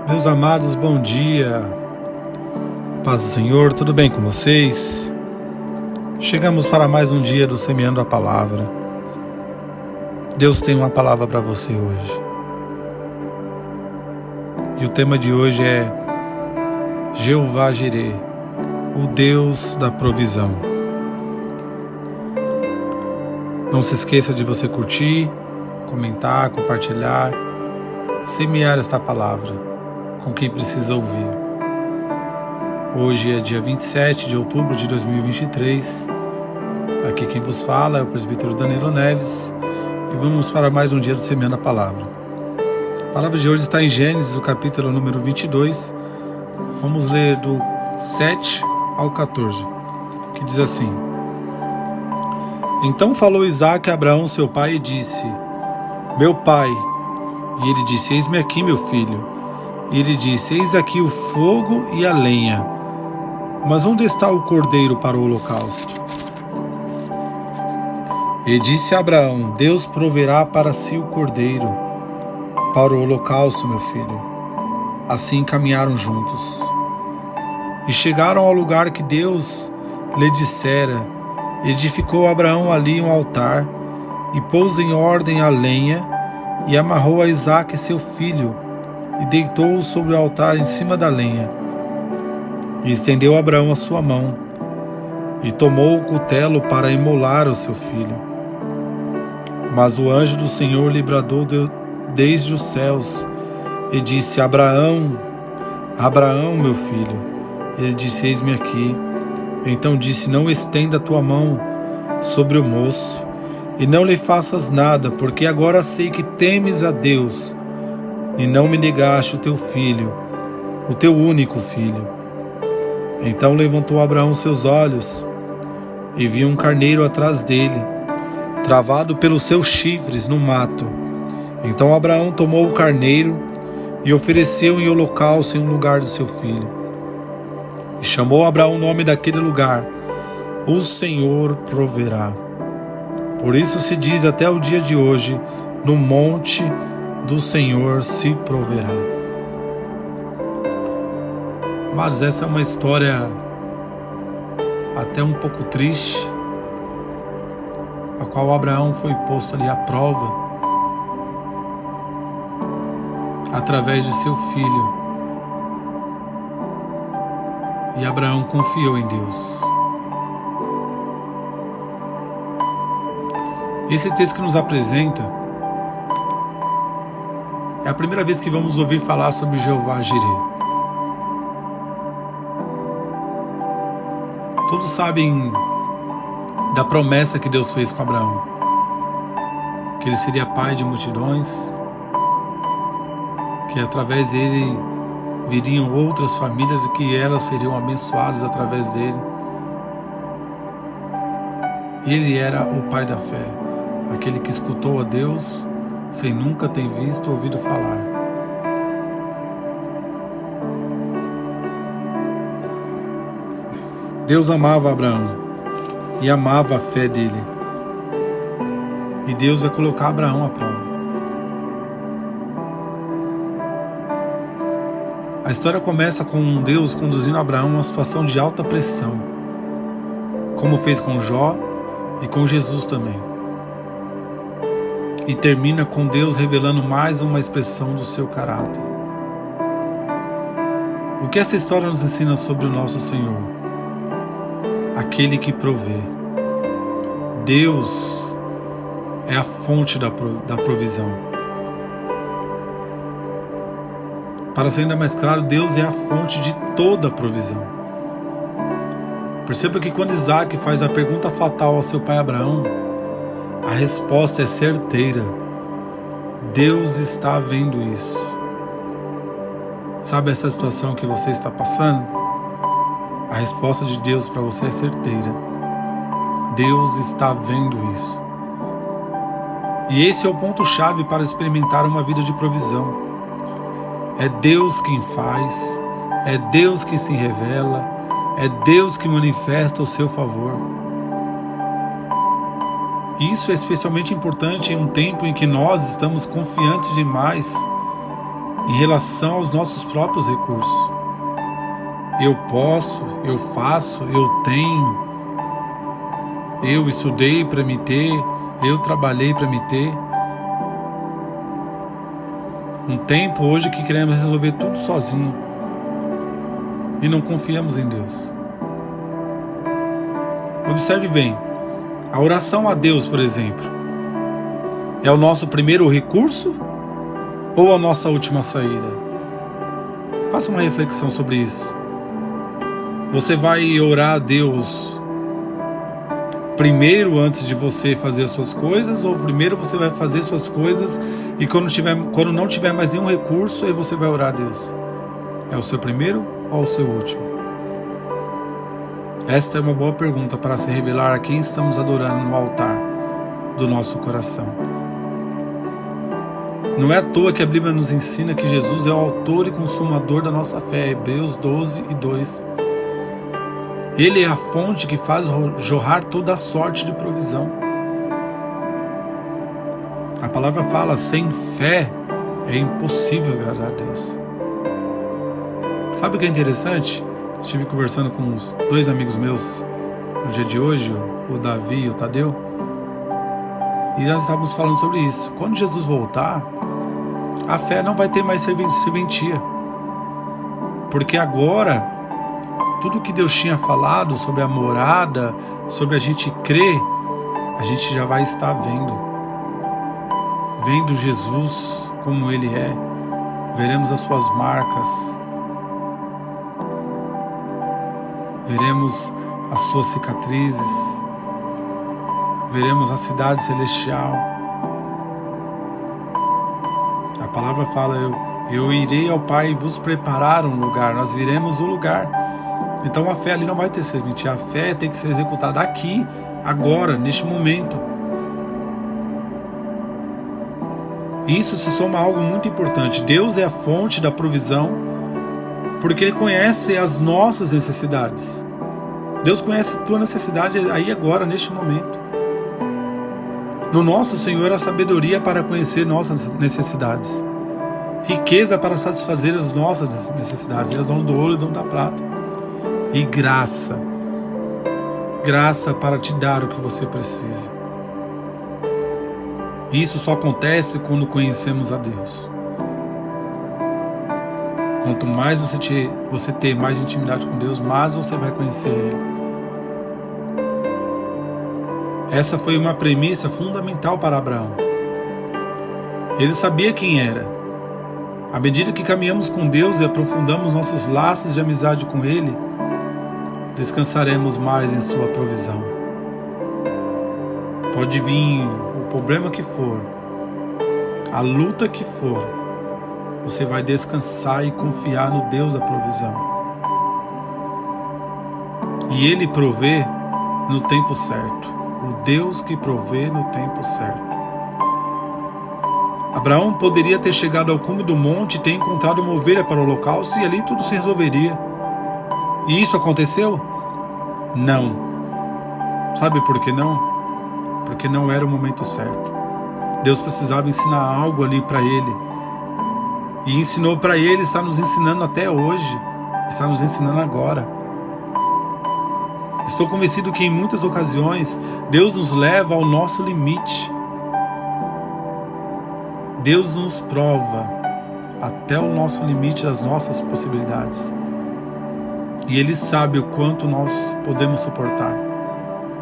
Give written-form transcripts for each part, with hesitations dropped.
Meus amados, bom dia. Paz do Senhor, tudo bem com vocês? Chegamos para mais um dia do Semeando a Palavra. Deus tem uma palavra para você hoje. E o tema de hoje é Jeová Jireh, o Deus da provisão. Não se esqueça de você curtir, comentar, compartilhar, semear esta palavra com quem precisa ouvir. Hoje é dia 27 de outubro de 2023. Aqui quem vos fala é o presbítero Danilo Neves e vamos para mais um dia do Semeando a Palavra. A palavra de hoje está em Gênesis, o capítulo número 22. Vamos ler do 7 ao 14, que diz assim: Então falou Isaque a Abraão seu pai e disse: Meu pai. E ele disse: Eis-me aqui, meu filho. E ele disse: Eis aqui o fogo e a lenha, mas onde está o cordeiro para o holocausto? E disse a Abraão: Deus proverá para si o cordeiro para o holocausto, meu filho. Assim caminharam juntos. E chegaram ao lugar que Deus lhe dissera. Edificou Abraão ali um altar, e pôs em ordem a lenha, e amarrou a Isaque seu filho, e deitou-o sobre o altar em cima da lenha. E estendeu Abraão a sua mão, e tomou o cutelo para imolar o seu filho. Mas o anjo do Senhor lhe bradou desde os céus, e disse: Abraão, Abraão, meu filho. Ele disse: Eis-me aqui. Então disse: Não estenda a tua mão sobre o moço, e não lhe faças nada, porque agora sei que temes a Deus, e não me negaste o teu filho, o teu único filho. Então levantou Abraão seus olhos, e viu um carneiro atrás dele, travado pelos seus chifres no mato. Então Abraão tomou o carneiro, e ofereceu em holocausto em um lugar de seu filho. E chamou Abraão o nome daquele lugar: O Senhor proverá. Por isso se diz até o dia de hoje: No monte do Senhor se proverá. Amados, essa é uma história até um pouco triste, a qual Abraão foi posto ali à prova através de seu filho. E Abraão confiou em Deus. Esse texto que nos apresenta é a primeira vez que vamos ouvir falar sobre Jeová Jireh. Todos sabem da promessa que Deus fez com Abraão, que ele seria pai de multidões, que através dele viriam outras famílias e que elas seriam abençoadas através dele. Ele era o pai da fé, aquele que escutou a Deus sem nunca ter visto ou ouvido falar. Deus amava Abraão e amava a fé dele. E Deus vai colocar Abraão à prova. A história começa com Deus conduzindo Abraão a uma situação de alta pressão, como fez com Jó e com Jesus também. E termina com Deus revelando mais uma expressão do seu caráter. O que essa história nos ensina sobre o nosso Senhor? Aquele que provê. Deus é a fonte da provisão. Para ser ainda mais claro, Deus é a fonte de toda a provisão. Perceba que quando Isaque faz a pergunta fatal ao seu pai Abraão, a resposta é certeira. Deus está vendo isso. Sabe essa situação que você está passando? A resposta de Deus para você é certeira. Deus está vendo isso. E esse é o ponto-chave para experimentar uma vida de provisão. É Deus quem faz, é Deus quem se revela, é Deus que manifesta o seu favor. Isso é especialmente importante em um tempo em que nós estamos confiantes demais em relação aos nossos próprios recursos. Eu posso, eu faço, eu tenho, eu estudei para me ter, eu trabalhei para me ter. Um tempo hoje que queremos resolver tudo sozinho e não confiamos em Deus. Observe bem, a oração a Deus, por exemplo, é o nosso primeiro recurso ou a nossa última saída? Faça uma reflexão sobre isso. Você vai orar a Deus primeiro antes de você fazer as suas coisas, ou primeiro você vai fazer suas coisas e quando não tiver mais nenhum recurso, aí você vai orar a Deus? É o seu primeiro ou o seu último? Esta é uma boa pergunta para se revelar a quem estamos adorando no altar do nosso coração. Não é à toa que a Bíblia nos ensina que Jesus é o autor e consumador da nossa fé, Hebreus 12:2. Ele é a fonte que faz jorrar toda a sorte de provisão. A palavra fala, sem fé é impossível agradar a Deus. Sabe o que é interessante? Estive conversando com uns 2 amigos meus no dia de hoje, o Davi e o Tadeu, e nós estávamos falando sobre isso. Quando Jesus voltar, a fé não vai ter mais serventia, porque agora tudo que Deus tinha falado sobre a morada, sobre a gente crer, a gente já vai estar vendo Jesus como Ele é. Veremos as suas marcas, veremos as suas cicatrizes, veremos a cidade celestial. A palavra fala, eu irei ao Pai e vos preparar um lugar, nós viremos o lugar. Então a fé ali não vai ter serventia, a fé tem que ser executada aqui, agora, neste momento. Isso se soma a algo muito importante. Deus é a fonte da provisão, porque Ele conhece as nossas necessidades. Deus conhece a tua necessidade aí agora, neste momento. No nosso Senhor, a sabedoria para conhecer nossas necessidades, riqueza para satisfazer as nossas necessidades. Ele é o dono do ouro e o dono da prata. E graça para te dar o que você precisa. Isso só acontece quando conhecemos a Deus. Quanto mais você ter mais intimidade com Deus, mais você vai conhecer Ele. Essa foi uma premissa fundamental para Abraão. Ele sabia quem era. À medida que caminhamos com Deus e aprofundamos nossos laços de amizade com Ele, descansaremos mais em sua provisão. Pode vir o problema que for, a luta que for, você vai descansar e confiar no Deus da provisão. E Ele provê no tempo certo. O Deus que provê no tempo certo. Abraão poderia ter chegado ao cume do monte e ter encontrado uma ovelha para o holocausto e ali tudo se resolveria. E isso aconteceu? Não. Sabe por que não? Porque não era o momento certo. Deus precisava ensinar algo ali para ele. E ensinou para ele, está nos ensinando até hoje. Está nos ensinando agora. Estou convencido que em muitas ocasiões Deus nos leva ao nosso limite. Deus nos prova até o nosso limite das nossas possibilidades. E Ele sabe o quanto nós podemos suportar.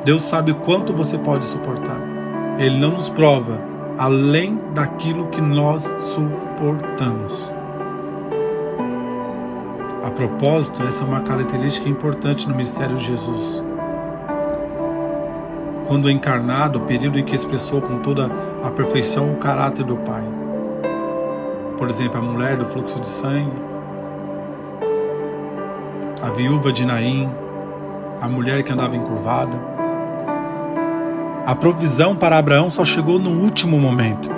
Deus sabe o quanto você pode suportar. Ele não nos prova além daquilo que nós suportamos. A propósito, essa é uma característica importante no mistério de Jesus. Quando encarnado, o período em que expressou com toda a perfeição o caráter do Pai. Por exemplo, a mulher do fluxo de sangue, a viúva de Naim, a mulher que andava encurvada. A provisão para Abraão só chegou no último momento.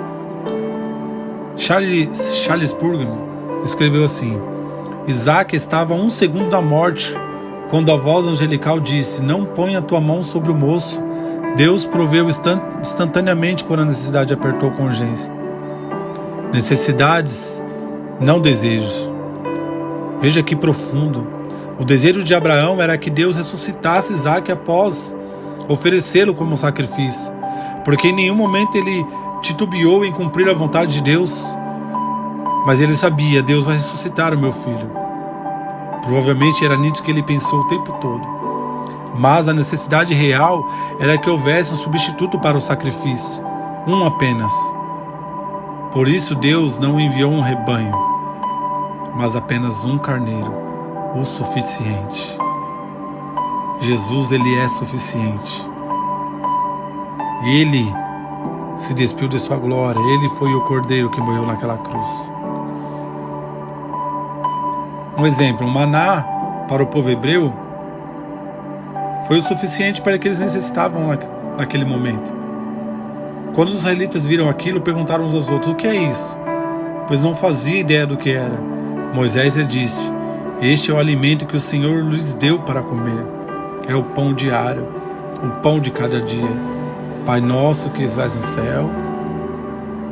Charles Spurgeon escreveu assim: Isaac estava a 1 segundo da morte, quando a voz angelical disse: não ponha a tua mão sobre o moço. Deus proveu instantaneamente quando a necessidade apertou com urgência. Necessidades não desejos. Veja que profundo. O desejo de Abraão era que Deus ressuscitasse Isaque após oferecê-lo como sacrifício, porque em nenhum momento ele titubeou em cumprir a vontade de Deus, mas ele sabia: Deus vai ressuscitar o meu filho. Provavelmente era nisso que ele pensou o tempo todo. Mas a necessidade real era que houvesse um substituto para o sacrifício, um apenas. Por isso Deus não enviou um rebanho, mas apenas um carneiro, o suficiente. Jesus, ele é suficiente. Ele se despiu de sua glória. Ele foi o cordeiro que morreu naquela cruz. Um exemplo, o maná para o povo hebreu foi o suficiente para que eles necessitavam naquele momento. Quando os israelitas viram aquilo, perguntaram uns aos outros: o que é isso? Pois não fazia ideia do que era. Moisés lhe disse: este é o alimento que o Senhor lhes deu para comer. É o pão diário, o pão de cada dia. Pai nosso que estás no céu,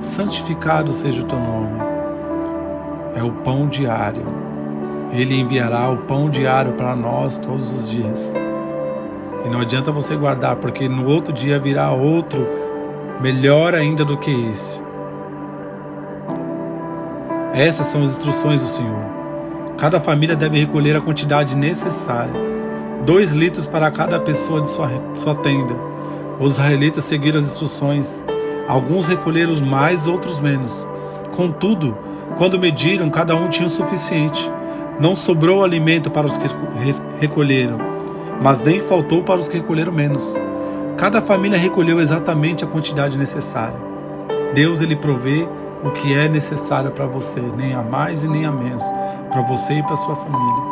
santificado seja o teu nome. É o pão diário. Ele enviará o pão diário para nós todos os dias. E não adianta você guardar, porque no outro dia virá outro melhor ainda do que esse. Essas são as instruções do Senhor. Cada família deve recolher a quantidade necessária, 2 litros para cada pessoa de sua tenda. Os israelitas seguiram as instruções. Alguns recolheram mais, outros menos. Contudo, quando mediram, cada um tinha o suficiente. Não sobrou alimento para os que recolheram, mas nem faltou para os que recolheram menos. Cada família recolheu exatamente a quantidade necessária. Deus, ele provê o que é necessário para você, nem a mais e nem a menos, para você e para sua família.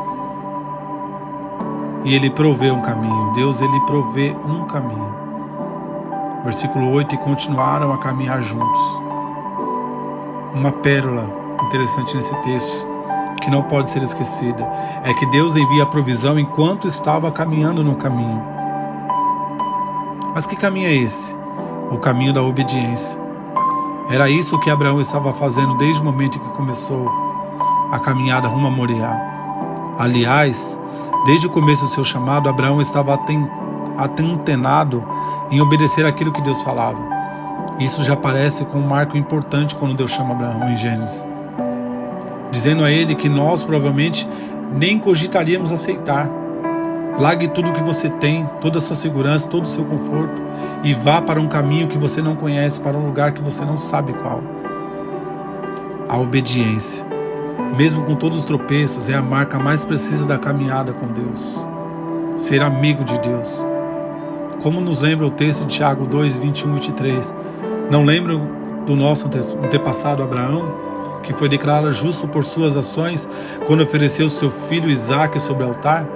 E ele provê um caminho. Deus, ele provê um caminho. Versículo 8: e continuaram a caminhar juntos. Uma pérola interessante nesse texto, que não pode ser esquecida, é que Deus envia a provisão enquanto estava caminhando no caminho. Mas que caminho é esse? O caminho da obediência. Era isso que Abraão estava fazendo desde o momento em que começou a caminhada rumo a Moriá. Aliás, desde o começo do seu chamado, Abraão estava atenado em obedecer aquilo que Deus falava. Isso já aparece como um marco importante quando Deus chama Abraão em Gênesis, dizendo a ele que nós provavelmente nem cogitaríamos aceitar. Largue tudo que você tem, toda a sua segurança, todo o seu conforto, e vá para um caminho que você não conhece, para um lugar que você não sabe qual. A obediência, mesmo com todos os tropeços, é a marca mais precisa da caminhada com Deus. Ser amigo de Deus. Como nos lembra o texto de Tiago 2, 21 e 23. Não lembram do nosso antepassado Abraão, que foi declarado justo por suas ações quando ofereceu seu filho Isaque sobre o altar?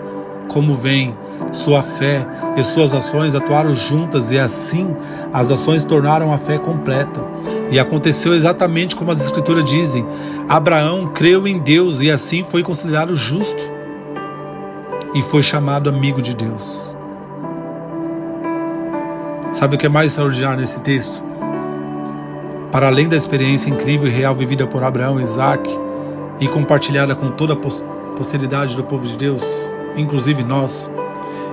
Como vem, sua fé e suas ações atuaram juntas, e assim as ações tornaram a fé completa. E aconteceu exatamente como as Escrituras dizem: Abraão creu em Deus e assim foi considerado justo e foi chamado amigo de Deus. Sabe o que é mais extraordinário nesse texto? Para além da experiência incrível e real vivida por Abraão e Isaque e compartilhada com toda a posteridade do povo de Deus, inclusive nós,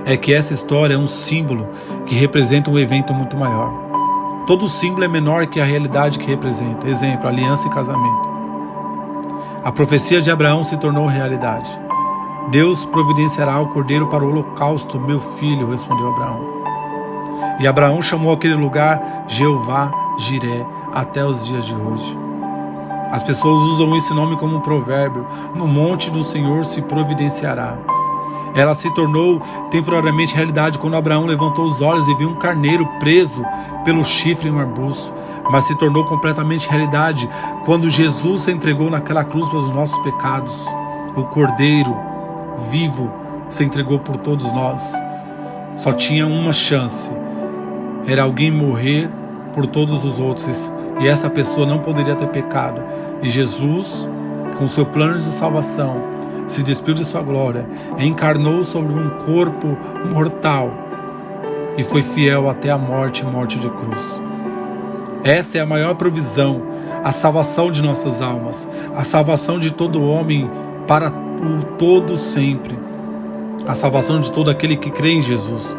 é que essa história é um símbolo que representa um evento muito maior. Todo símbolo é menor que a realidade que representa. Exemplo, aliança e casamento. A profecia de Abraão se tornou realidade. Deus providenciará o cordeiro para o holocausto, meu filho, respondeu Abraão. E Abraão chamou aquele lugar Jeová Jiré até os dias de hoje. As pessoas usam esse nome como um provérbio: no monte do Senhor se providenciará. Ela se tornou temporariamente realidade quando Abraão levantou os olhos e viu um carneiro preso pelo chifre em um arbusto, mas se tornou completamente realidade quando Jesus se entregou naquela cruz pelos nossos pecados. O cordeiro vivo se entregou por todos nós. Só tinha uma chance: era alguém morrer por todos os outros, e essa pessoa não poderia ter pecado. E Jesus, com seu plano de salvação, se despiu de sua glória, encarnou sobre um corpo mortal e foi fiel até a morte de cruz. Essa é a maior provisão, a salvação de nossas almas, a salvação de todo homem para o todo sempre, a salvação de todo aquele que crê em Jesus,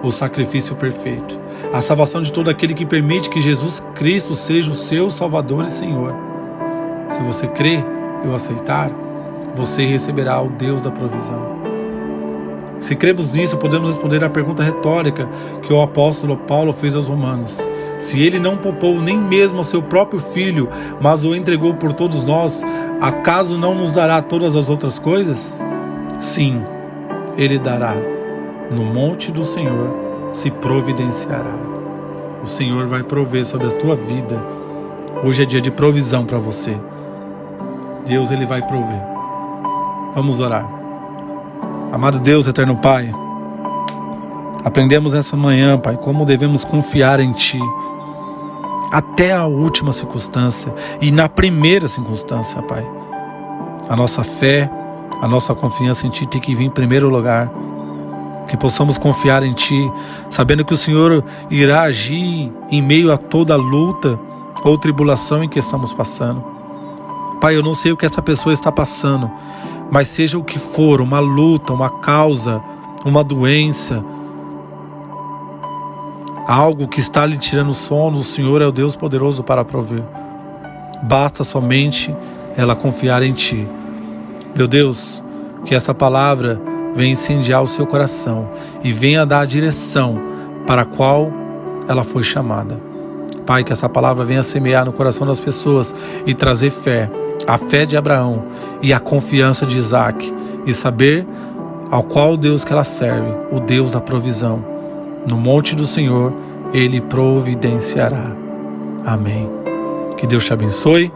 o sacrifício perfeito, a salvação de todo aquele que permite que Jesus Cristo seja o seu Salvador e Senhor. Se você crer e o aceitar, você receberá o Deus da provisão. Se cremos nisso, podemos responder à pergunta retórica que o apóstolo Paulo fez aos romanos. Se ele não poupou nem mesmo ao seu próprio filho, mas o entregou por todos nós, acaso não nos dará todas as outras coisas? Sim, ele dará. No monte do Senhor se providenciará. O Senhor vai prover sobre a tua vida. Hoje é dia de provisão para você. Deus, ele vai prover. Vamos orar. Amado Deus, eterno Pai, aprendemos essa manhã, Pai, como devemos confiar em Ti até a última circunstância e na primeira circunstância, Pai. A nossa fé, a nossa confiança em Ti tem que vir em primeiro lugar. Que possamos confiar em Ti, sabendo que o Senhor irá agir em meio a toda luta ou tribulação em que estamos passando. Pai, eu não sei o que essa pessoa está passando, mas seja o que for, uma luta, uma causa, uma doença, algo que está lhe tirando o sono, o Senhor é o Deus poderoso para prover. Basta somente ela confiar em Ti. Meu Deus, que essa palavra venha incendiar o seu coração e venha dar a direção para a qual ela foi chamada. Pai, que essa palavra venha semear no coração das pessoas e trazer fé, a fé de Abraão e a confiança de Isaac, e saber ao qual Deus que ela serve, o Deus da provisão. No monte do Senhor, Ele providenciará. Amém. Que Deus te abençoe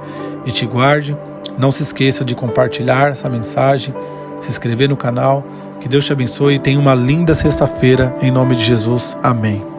e te guarde. Não se esqueça de compartilhar essa mensagem, se inscrever no canal. Que Deus te abençoe e tenha uma linda sexta-feira, em nome de Jesus. Amém.